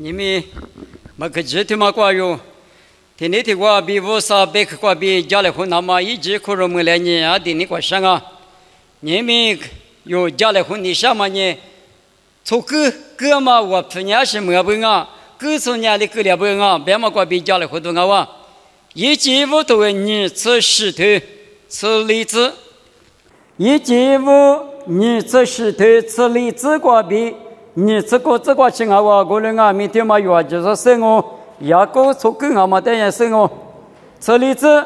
你们马克吉特马瓜哟，天天的瓜比乌萨贝克瓜比家里混那么一直可能没来年啊，天天瓜上啊，你们有家里混你什么呢？从哥嘛，我朋友是没本啊，哥从家里过来本啊，别嘛瓜比家里混多啊哇，一季五都为你吃石头，吃栗子，一季五你吃石头，吃栗子瓜比。你这个情况话，可能啊，明天嘛有就是生活，牙膏出更啊嘛，等下生活。这里子，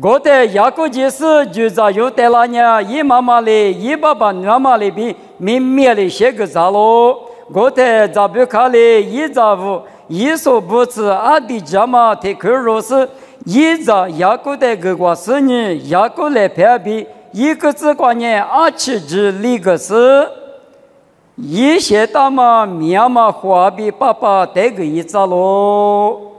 我的牙膏就是就在有的那年，一妈妈的，一爸爸妈妈的比明面的些个咋咯？我的咋不看嘞？一咋不一说不吃阿弟家嘛，他可若是一咋牙膏的个个是呢，牙膏来排比一个字观念二七之里个是。一些大嘛、面嘛、花比爸爸带个一扎咯，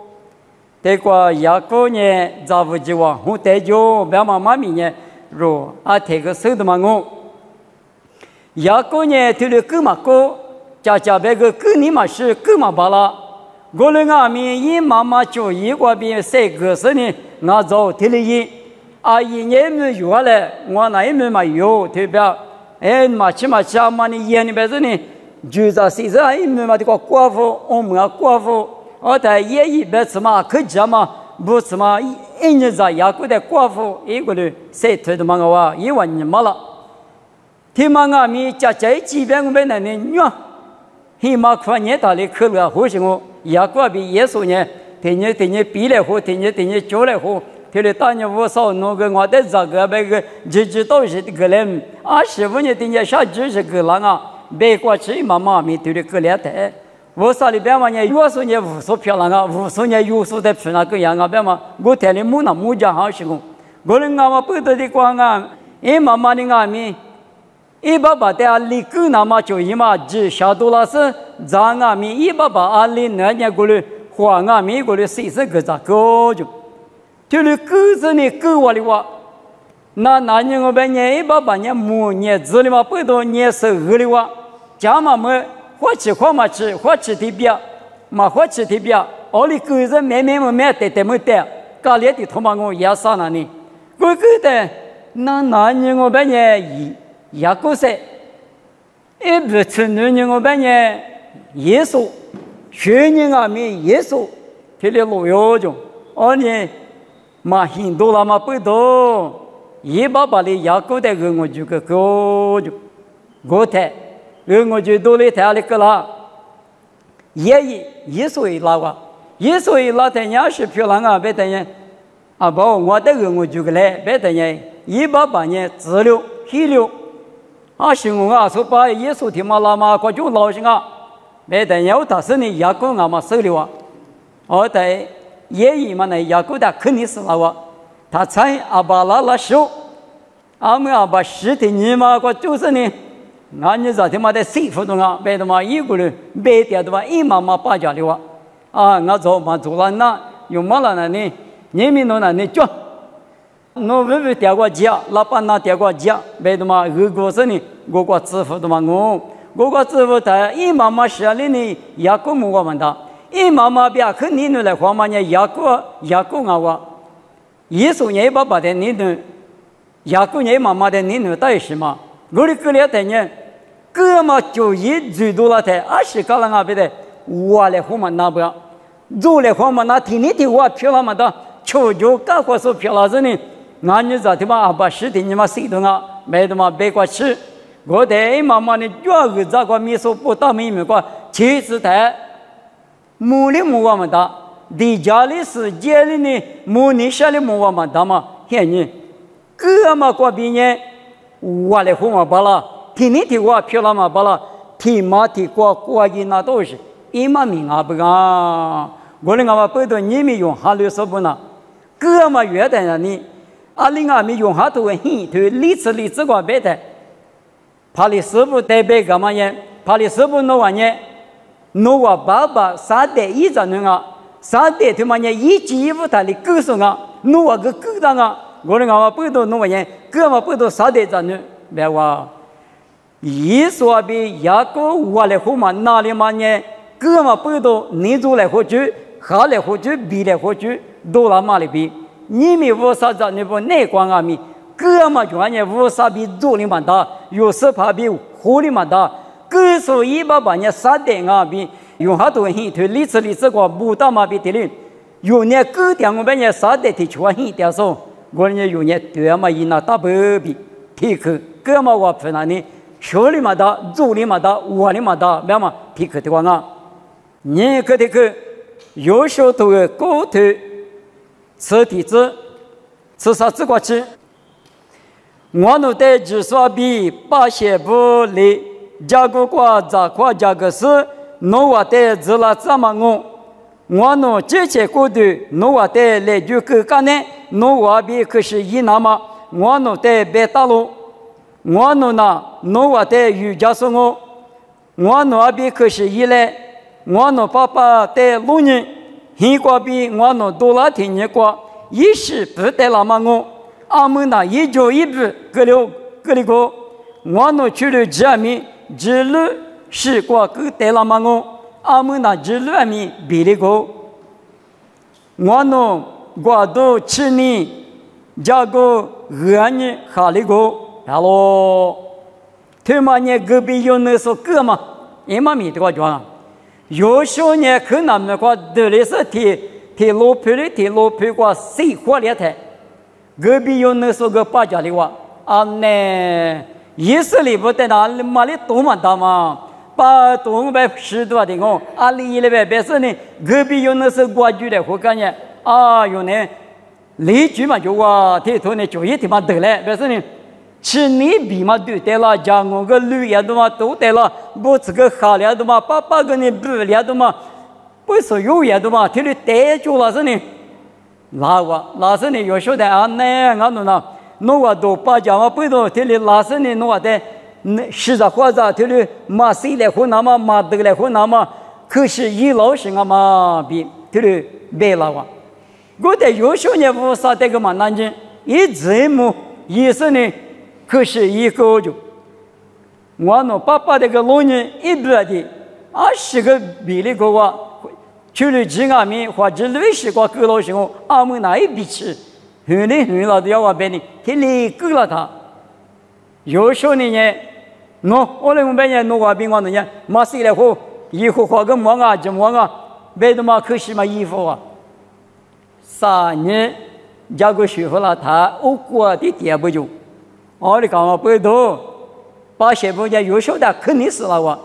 带个牙膏呢，咋不就往后带着？别妈妈咪呢，若啊带个手的嘛我，牙膏呢，头了够嘛高，家别个够你嘛是够嘛罢了。我们阿咪一妈妈就一个边三个是呢，我走头了一，阿姨年没有了，我那一没嘛有，对吧？哎，嘛起嘛嘛你眼里边子呢，就在身上一没嘛这个寡妇，我们啊寡妇，我在也一边吃嘛可家嘛，不吃嘛一年在雅国的寡妇一个人谁推的嘛个哇，一万年没了，听嘛阿咪家几边我们那里女，起码跨年大的可乐好些我雅国比耶稣呢，天天比来喝，天天酒来喝。他的大年五少弄个我的这个那个日都是个人，25年的年下就是个人啊，别过去妈妈咪对的个来的，我啥里边嘛呢？60年50漂亮啊，50年60的漂亮个样啊，别嘛，我台里木那木匠好些个，我人家嘛不得的光啊，一妈妈的阿咪，一爸爸的阿里个那么就一嘛只下多了是咱阿咪一爸爸阿里那年过来花阿咪过来40个咋个就。就是狗子呢，狗窝里哇，那年我们年一爸爸年母年子里嘛，不到年12里哇，家嘛么花吃的边，嘛花吃的边，屋里狗子慢带没带，家里的头嘛我也杀了呢，狗的那年我们年也够噻，一不吃年我们年耶稣，去年啊没耶稣，这里路有种，而年。嘛很多了嘛不多，一爸爸的牙膏的我就个高就，我台，我就多了台里个啦，一岁拉哇，一岁拉的伢是漂亮啊，别等人，啊不，我的我就个来，别等人，一爸爸呢治疗、黑疗，啊行啊，说把耶稣的嘛拉嘛，我就老些啊，别等人，我打算呢牙膏啊嘛收了啊，我在。爷爷嘛，那雅各达肯定是那个，他才阿巴拉拉手，阿们阿巴实体你嘛，我就是呢，俺你昨天嘛在谁服动啊？别的嘛一个人，别的的嘛一妈妈把家里哇，啊，我做嘛做了那，用嘛了那呢？你们弄那呢叫，我不点过家，老板那点过家，别的嘛二个是呢，我支付的嘛我支付他一妈妈下来呢，雅各木我问他。一妈妈别看你来话嘛呢，雅各啊我，耶稣呢爸爸的你呢，雅各呢妈妈的你呢带是嘛？我的个了的呢，哥嘛就一最多了的，20个人啊别的，我来话嘛那不要，做来话嘛那天天的我漂亮嘛的，求干活说漂亮子呢，俺你咋的嘛把实体你嘛谁懂啊？没的嘛别过去，我的妈妈呢要个这个米说不大米个，其实的。母的母我们大，地家里是家里呢，母你下的母我们大嘛，现你，哥嘛过比呢，我来和我罢了，天天的我漂亮嘛罢了，天马的过去那都是，一嘛命啊不啊，我们嘛不多你们用哈六十不呢，哥嘛越的人呢，阿里阿们用哈都很头，理智过别的，怕你师傅代表干嘛呢？怕你师傅弄完呢？侬我爸爸3代一张人啊，3代他妈呢一季一五他的狗生啊，侬我个狗当啊，我的我不多侬我人，狗嘛不多3代张人，别话，一说比雅各我来后嘛哪里嘛呢？狗哥嘛不都你做来活去，下来活去，比来活去，都那嘛里比，你们无啥子那不内光啊咪，哥嘛原来无啥比做你们大，有时怕比活你们大，哥所以把人杀的啊比，用好多人推历史个不大嘛比的哩，有年哥点我把人杀的提出来很点数，我呢有年对嘛伊那大不比，提去哥嘛我分那里。学里嘛大，做里嘛大，我里嘛大，别嘛提克的话啊，你可的个有时候都有高头吃体质，吃啥子过去？我弄的只说比把些不离，加个瓜杂瓜加个是，弄我的只了这么我弄这些过头，弄我的来就个干呢，弄我比可是一那么，我弄的别大路。我弄那弄我的瑜伽生活，我弄阿比可是一来，我弄爸爸的路人，很过比我弄多拉天年过，一时不得那么我，阿们那一脚一步格里个，我弄去了这面，这路是过格得那么我，阿们那这路阿面比里个，我弄过到去年，加个2年下里个。Hello， 他妈呢隔壁有那说哥嘛，也嘛没得个讲，有时候呢可能那个得的是提路皮个谁活了台，隔壁有那说个八家的话，啊呢，意思里不得那嘛里多嘛大嘛，把多百10多的我，啊里里边别是呢，隔壁有那是过去的活干呢，啊有呢，邻居嘛就话提头呢就一天嘛得嘞，别是呢。是你比嘛对得了，家我个女也都嘛都得了，不这个好了都嘛，爸爸个你不了都嘛，不是有也都嘛，听你带住了是呢，那是呢有时候的啊，那俺弄那，弄我都把家嘛不都听你那是呢弄我的，实在话子听你马谁来混那么马得来混那么，可是一老是俺嘛比听你别了哇，我的有时候呢不啥这个嘛难听，一直么意思呢。可是一个就，我那爸爸这个老人100的20个比例个话，去了几阿米或者60个够了时候，俺们那一比起，很老都要往边的，天里够了他。有时候呢，我来我们呢，我比我呢，马谁来喝，以后花个忙啊，就忙啊，别的嘛可惜嘛衣服啊，3年加个学会了他，我过的第不久。我的讲话不多，把媳妇家优秀的肯定是了我。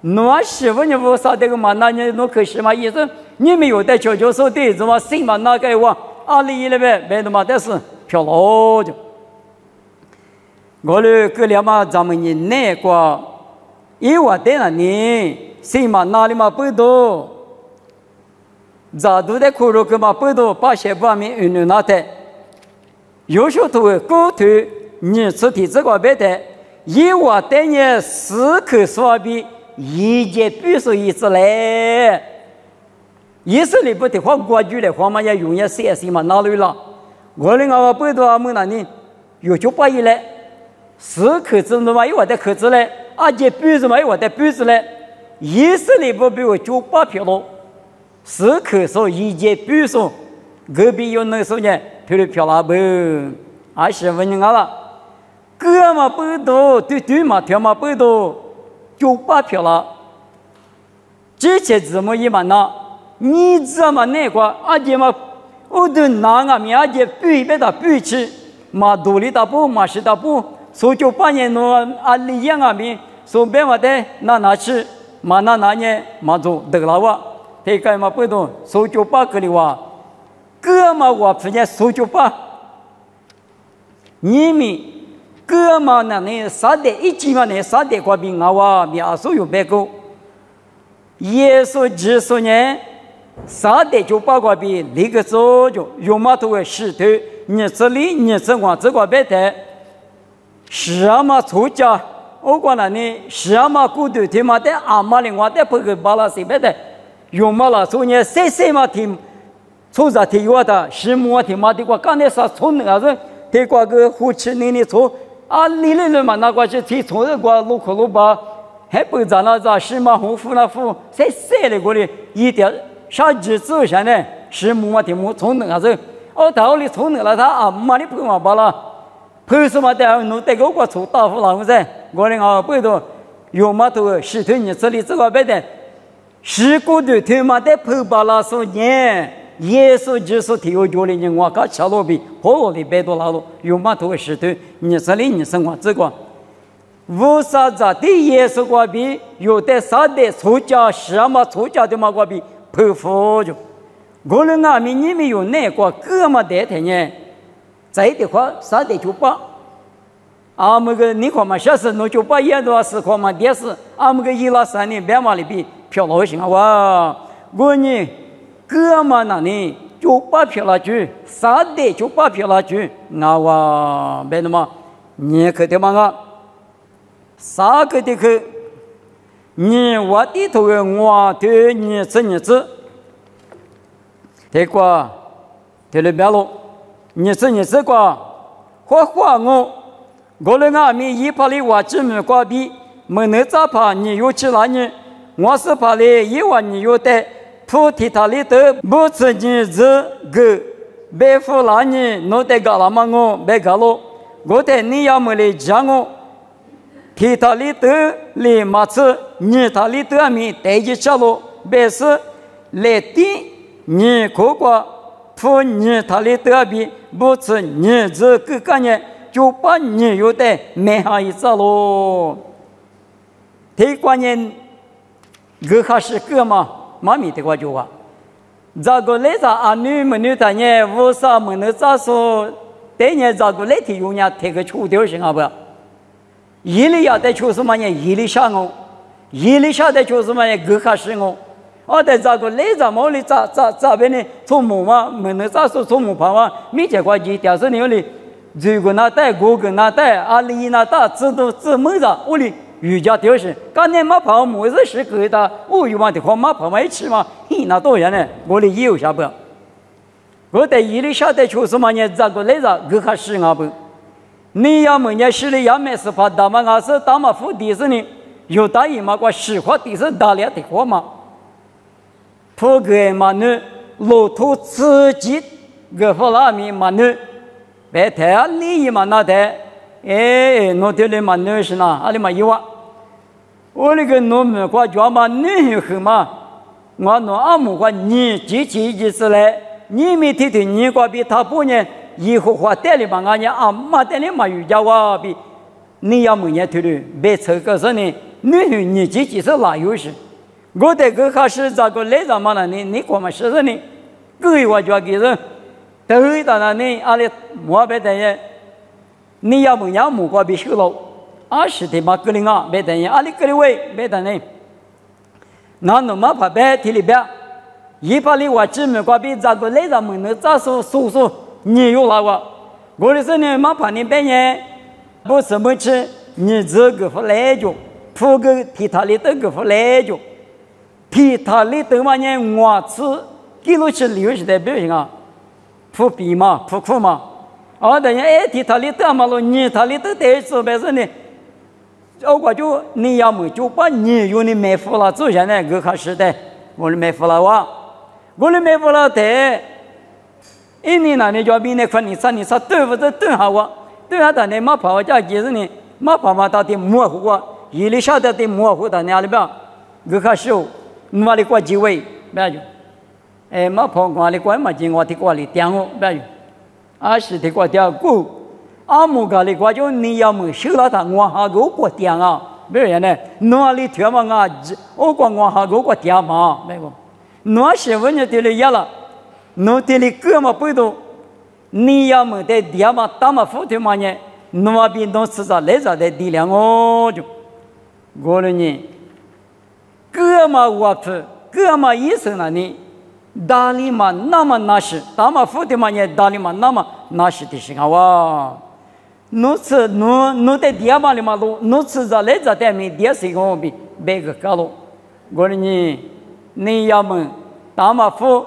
我媳妇你不晓得个嘛？那你弄可惜嘛？意思你们有的悄悄说的，怎么谁嘛那个我阿里那边别的嘛，但是漂老就。我的哥俩嘛，咱们人那个，因为在那里谁嘛哪里嘛不多，咋都在苦肉个嘛不多，把媳妇阿们运那的，优秀都会高头。你吃的这个别的，以我对你4口说比一节必须一次来，意思里不的话过去的话嘛也容易3嘛哪里了？我的我不多么那里有就把一来4口子的嘛有我的口子来，2节必须嘛有我的必须来，意思里不比我98票了，4口说一节必须，隔壁有那时候呢推了票了不？20分钟了。哥嘛不多，对嘛跳嘛不多，98票了。这些怎么一嘛呢？你怎么那个？而且嘛，我都拿个面，而且比别的比起，嘛独立的不，嘛是的不，所以98年弄啊里样啊面，所以别嘛的拿去，嘛拿年嘛就得了哇。这个嘛不多，所以98个里哇，哥嘛我之前所以98，你们。哥嘛那呢，3代1起嘛呢，3代过比我哇，比20有别个。耶稣基督呢，3代就8个比那个早就有嘛都会石头，你这里你这我这个别的，是啊嘛出家，我讲那呢，是啊嘛古头他妈的阿妈的我的不个巴拉西别的，有嘛啦，所以呢，谁嘛听，出家听我的，是么听嘛的我刚才说从那个，这个个夫妻你错。啊，你嘛那个是提从那个路口路把还不咋那咋是嘛红夫那夫在晒了过来一点啥子走下呢？是木嘛的木从那个哦，道理从那了他啊，妈的不嘛罢了，不是嘛的，弄这个我从大夫那个噻，我的啊不多，有嘛都石头你这里这个别的，是古的他妈的不罢了说年。耶稣就是提我教的人，我搞小罗比，破罗的别多拉路，有嘛都石头，你这里你生活这个。无啥子的耶稣过比，有的啥的出家什么出家的嘛过比，不服就。我们阿弥你们有那个哥们的天呢，在的话啥的就把，俺们个你看嘛，小时弄就把也多是看嘛电视，俺们个1-3年别嘛里比漂老行啊哇，我呢。哥们那里就把票了去，啥的就把票了去，那哇，别的嘛，你可的嘛啊，啥个的去，你我的头我对你吃，这个，这里边喽，你吃个，花我的阿弥一怕里我只没挂比，没能咋怕你有吃了你，我是怕里一万你有的。菩提塔里的不是你这个白富拉你弄得搞了嘛我白搞了，我的你要么来讲我，提塔里的来马车，你塔里的米带起车路，白是来的你可过，不你塔里的米不是你这个概念，就把你有的买下一走喽。这关键个还是个嘛？妈咪的话就话，这个来着啊女们女的呢，为啥么能咋说？对呢，这个来提用呀，提个出条行啊不？一里要得出什么呢？一里下我，一里下得出什么呢？个还是我。我在这个来着毛里咋边呢？从木嘛，么能咋说从木旁嘛？没结果几条是你里，这个那带，这个那带，阿里那带，自么着我里。瑜伽调是，刚才马跑么子是给他，我有嘛的话马跑嘛一起嘛，嘿那多人呢，我的也有下不？我在一里下得出什么呢？这个来着，个还是啊不？你要么呢是的要么是怕大嘛，俺是大嘛富的是呢，有大姨嘛个实话的是大了的话嘛，不给嘛呢，路途自己个弗拉米嘛呢，白太啊利益嘛那的。哎，我这里嘛女是呐，阿里嘛有啊。我那个农民国家嘛女很嘛，我弄阿姆国你几次来，你没听听你国比他不呢，以后话带里嘛，俺家阿妈带里嘛有家话比，你要么也听听，别扯个是呢，你几次哪有事？我这个还是这个来着嘛呢？你干嘛是呢？各位我家给人，都到那呢，阿里莫别的也。你要么要么过必须了，是的嘛，格林啊，别等人，阿里格里位别等人，俺弄嘛怕别提里边，一把里我只没过比这个来着么能咋说，你有那个，我的是呢嘛怕你别人不什么吃，你这个不来就，铺个提他里这个不来就，提他里的嘛呢我吃，记录起留下的表现啊，铺比嘛，铺苦嘛。等于提他里得嘛了，你他里得得是白是呢？我就你要么就把你用的买服了，走下来个开始的，我的买服了哇，我的买服了的，一年那你就比那块你啥对不对？对好我，对下的你马跑家几十年，马跑嘛到底模糊我，一里晓得的模糊的哪里边？个开始，我的过几位，别就，马跑我的过嘛进我的过里点我，别就。是的，过条股，阿木家里过就你要么收了他，我哈个过点啊，没人呢，哪里跳嘛啊？我讲我哈个过点嘛，没个，哪些问题的了也了，哪的了个嘛不多，你要么在点嘛，打嘛付的嘛呢，哪边都是在来着的力量哦就，我了呢，个嘛我不，个嘛意思呢你。大力嘛那么那是，大嘛富的嘛也大力嘛那么那是的是啊哇，侬在地嘛里嘛路，侬吃着来着的没地是个比别个高喽，我的你要么大嘛富，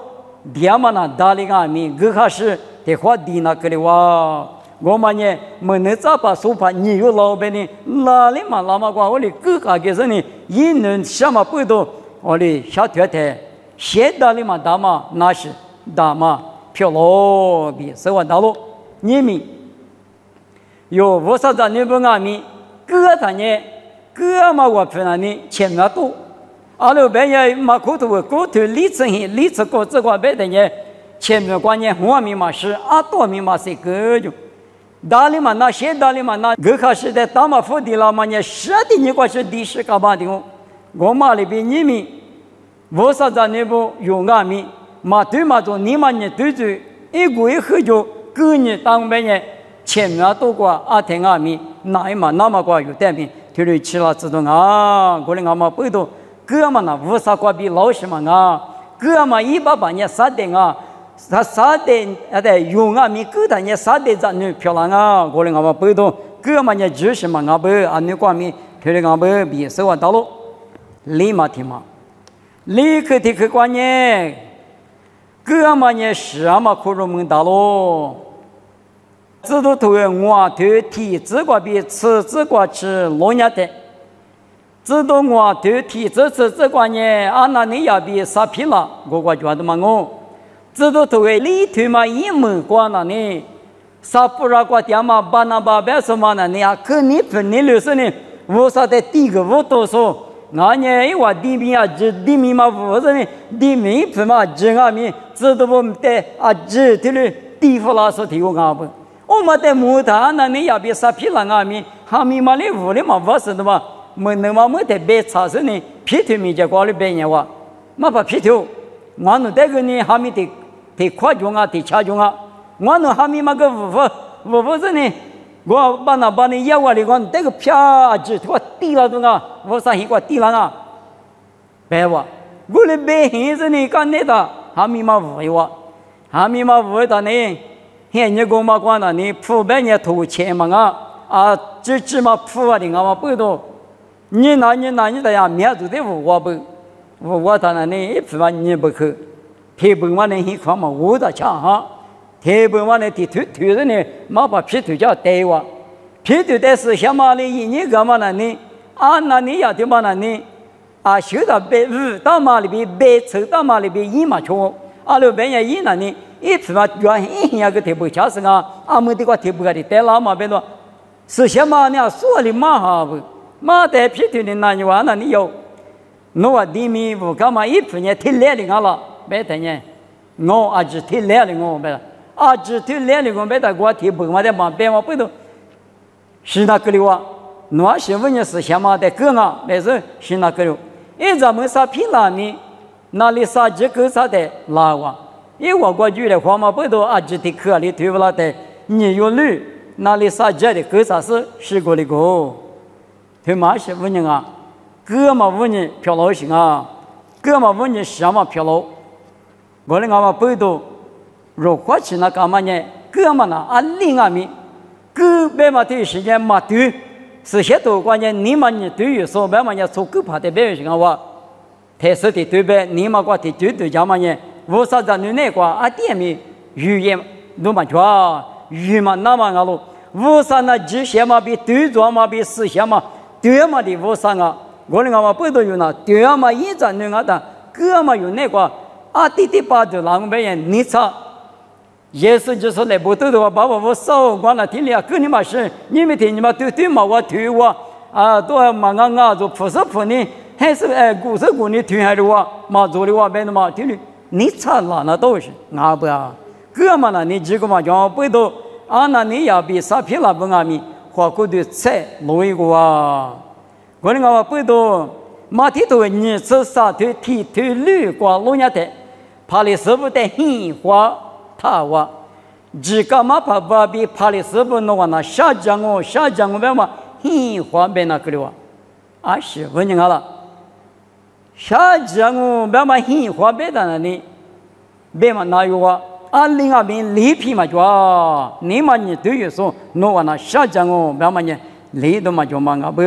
地嘛那大力啊没个还是的话地那个的哇，我们呢没能咋把手帕你有老板呢哪里嘛那么光我的各个给是呢一能什么不多我的小太太现在的嘛大嘛那是大嘛漂罗比是我大陆你们有无啥子你不阿米各他呢各嘛我平常呢钱嘛多阿拉别人嘛口头口头理成理成过这个别的呢钱没关键我密码是阿多密码是个就大里嘛那些大里嘛那个开始的大嘛福地了嘛呢是的你过是历史干嘛的我嘛里边你们无啥子你不用阿米嘛对嘛做你嘛呢对住一个一喝酒个人当别人钱没多过阿天阿米那一嘛那么过有代表推了起了自动啊过来我们不多个嘛那无啥过比老师嘛啊个嘛180年3点啊他3点的用啊米个的呢3点在那漂亮啊过来我们不多个嘛呢就是嘛我不啊你过米推了我们比是我道路立马听嘛立刻的客观呢个嘛呢是啊嘛可入门道路这都头我头体这个比吃这个吃老年的这都我头体这次这个呢啊那你要比啥皮了我觉得嘛我这都头里头嘛一门关了呢啥不让过点嘛把那把别什么呢你啊可你分你六十呢我啥的第一个我多说那呢一话地面啊这地面嘛我这呢地面分嘛这啊面这都不得啊这的了地方拉说提供啊不我们在木头那你要比啥皮了啊面哈密码里屋里嘛我是的嘛没那么没得别查实呢皮头面就挂了别人话嘛把皮头我弄这个呢哈密的夸张啊的恰张啊我弄哈密嘛个我是呢我把你要我的我这个票子我低了的啊我啥一个低了啊别话我的别人是你干的哈密嘛无话哈密嘛无的呢现你给我嘛管了你付别人投钱嘛啊这嘛付啊的我嘛不多你那的呀面子的我不我当然呢一付嘛你不去铁本嘛呢一块嘛我的抢哈铁本嘛呢的推的呢嘛把皮头叫带我皮头带是什么呢一年干嘛呢你啊那你要的嘛呢你啊修到被五到嘛里边被抽到嘛里边一嘛错啊老别人一那你一付嘛原一样个铁本恰是啊没得个铁本的带了嘛别多是什么呢说的嘛哈不嘛带皮头的那你话那你有我地面不干嘛一付呢提来的了别的呢我啊只提来的我别啊只提来的我别的我提不嘛的嘛别嘛不都是那个的话我是问你是什么的个啊别是那个的一咱们啥皮了呢那里啥这个啥的拉哇因为我过去的话嘛不都啊只提课里推不了的你有绿那里啥这的个啥是过的个他妈是问你啊个嘛问你漂老行啊个嘛问你什么漂老我的嘛不都如果去那干嘛呢个嘛呢啊另外面个别嘛对时间嘛对是些多关键你嘛你对于说别嘛要做个怕的别行啊特色的对别你嘛过的对家嘛呢我啥子你那个啊店面语言都嘛抓语嘛那么啊喽我啥那这些嘛比对着嘛比思想嘛对嘛的我啥啊我的嘛不都有那对嘛一张那个的个嘛有那个啊弟弟把的那个别人你查也是就是来不对的话把我手关了听了跟你嘛是你们听你嘛对嘛我推我啊都嘛啊就不是不你还是故事故你听还的话嘛做的话别的嘛听你你查了那都是啊不啊个嘛呢你这个嘛叫不都啊那你要比啥皮了不阿米花过的菜弄一个啊我的嘛不都马蹄头你吃啥腿踢腿绿瓜弄下的怕你师傅的杏花他话这个嘛怕把比怕你师傅弄完了下降我别嘛杏花别那个了啊是问你了下降我别嘛杏花别的那里别嘛哪有啊啊另外边里皮嘛就你嘛你对于说弄完了下降我别嘛你里头嘛就嘛个不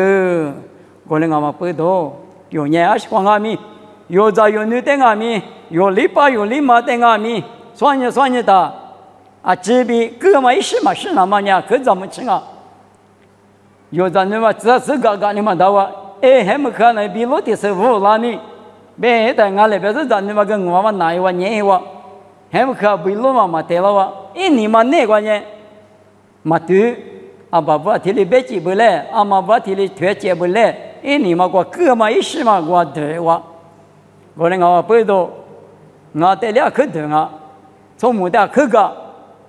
我的嘛不多有年还是光阿米有在有女的阿米有礼拜有礼马的阿米算你的啊，这边哥们一时嘛是那么呢，可怎么吃啊？有的人嘛，这是个你们到啊，哎，还没可能比落地是无拉呢，别的俺那边是咱们嘛跟我们哪一万年一万，还没可比落嘛得了哇，一年嘛那个呢，嘛对，啊爸爸提里别记不来，啊妈爸提里推接不来，一年嘛过哥嘛一时嘛过对哇，我那个不多，我得了可多啊，从木的可个。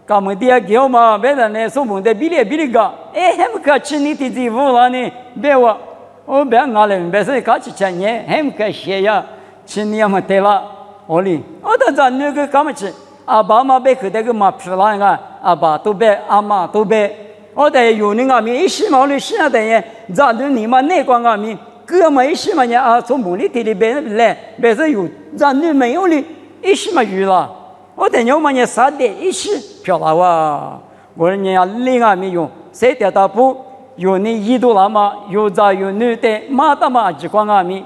咱们第二个嘛，别人呢，说我们的比例个，哎，还不可吃你的地方了呢？别我，我别拿来，别是搞起钱呢，还不可写呀，吃你要么得了，我哩，我到咱那个干么吃？阿爸妈别去那个嘛吃了个，阿爸都别，阿妈都别，我得有那个米一时嘛，你现在呀，咱那你嘛那光个米，哥嘛一时嘛呀，啊，从梦里地里边来，别是有，咱那没有哩，一时嘛有了。我等要么呢3点一时漂亮哇！我人家另外没用，3点大步有你一度了嘛，有在有女的马达嘛只光阿米，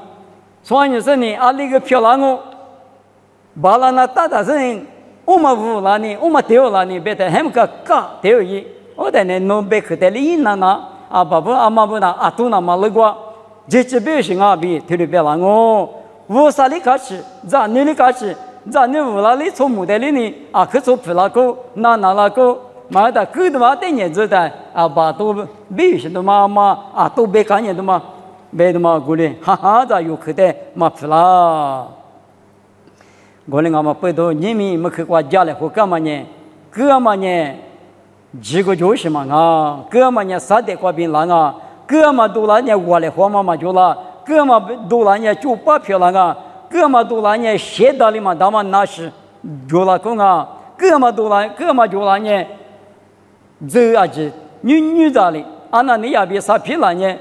所以说呢，啊那个漂亮哦，把那那大大声，我们无了呢，我们丢了呢，别的很个嘎丢一，我等呢弄别去的里那那啊爸爸阿妈不那啊都那么那个，这不行啊比特别漂亮哦，我啥里开始，咱哪里开始？咱那屋那里从木袋里呢，啊，去做皮拉狗，拿那狗，买的狗的嘛，等年子的，啊，把都必须的嘛，啊，都别看见的嘛，别的嘛，过来，哈哈，咱有去的嘛皮拉，过来俺们背头，你们没去过家里或干嘛呢？干嘛呢？几个就是嘛啊，干嘛呢？3点过边来啊，干嘛都来呢？我来活嘛就了，干嘛都来呢？就8票了啊。哥嘛都来呢，写到里嘛，他们那是就了工啊。哥嘛都来，哥嘛就来呢，这啊子女子里，啊那你也别啥皮了呢，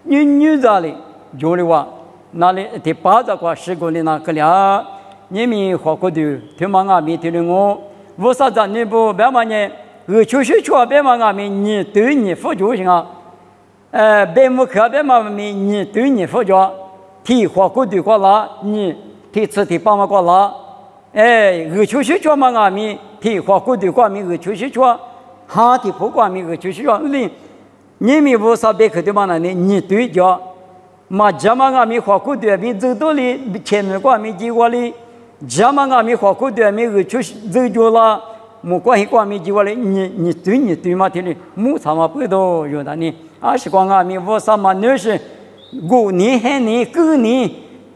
女子里就的话，那里第8个过10个里那个了，你们花过的，他们啊没听的我啥子你不别嘛呢？就是说别嘛啊没你对你负责行啊，别么可别嘛没你对你负责。提花过对过啦，你提吃提帮忙过啦，哎，就是说嘛啊咪提花过对过咪就是说，哈提不过咪就是说你咪不啥别去的嘛呢？你对着，嘛家嘛啊咪花过对咪走到里前面过咪几过里，家嘛啊咪花过对咪就是走着啦，没关系过咪几过里，你对嘛提哩，没啥嘛不都有的呢？啊是光啊咪我啥嘛那是。5年还年9年，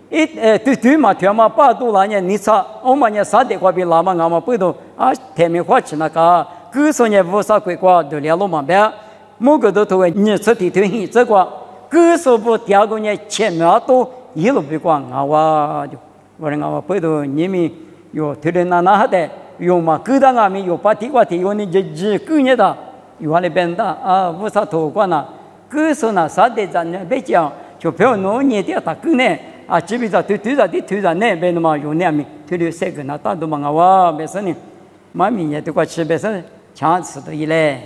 对嘛，对嘛，8多了呢，你查，我们呢3点过比拉嘛，俺们不都啊，台面花钱那个，9说呢无啥规划，都联络嘛呗，某个都头你吃的对很这个，9说不第2个呢前面都一路不管啊哇就，我说俺们不都你们有推的那的，有嘛9的俺们有把地瓜地有你这9年的，有那边的啊，无啥头管呐。9说呢3点咱呢别讲。就不要弄你的大狗呢，啊，这边在推着呢，别那么有那米，推的3个那大都忙啊哇，别说呢，妈咪也都快吃，别说强吃的一类。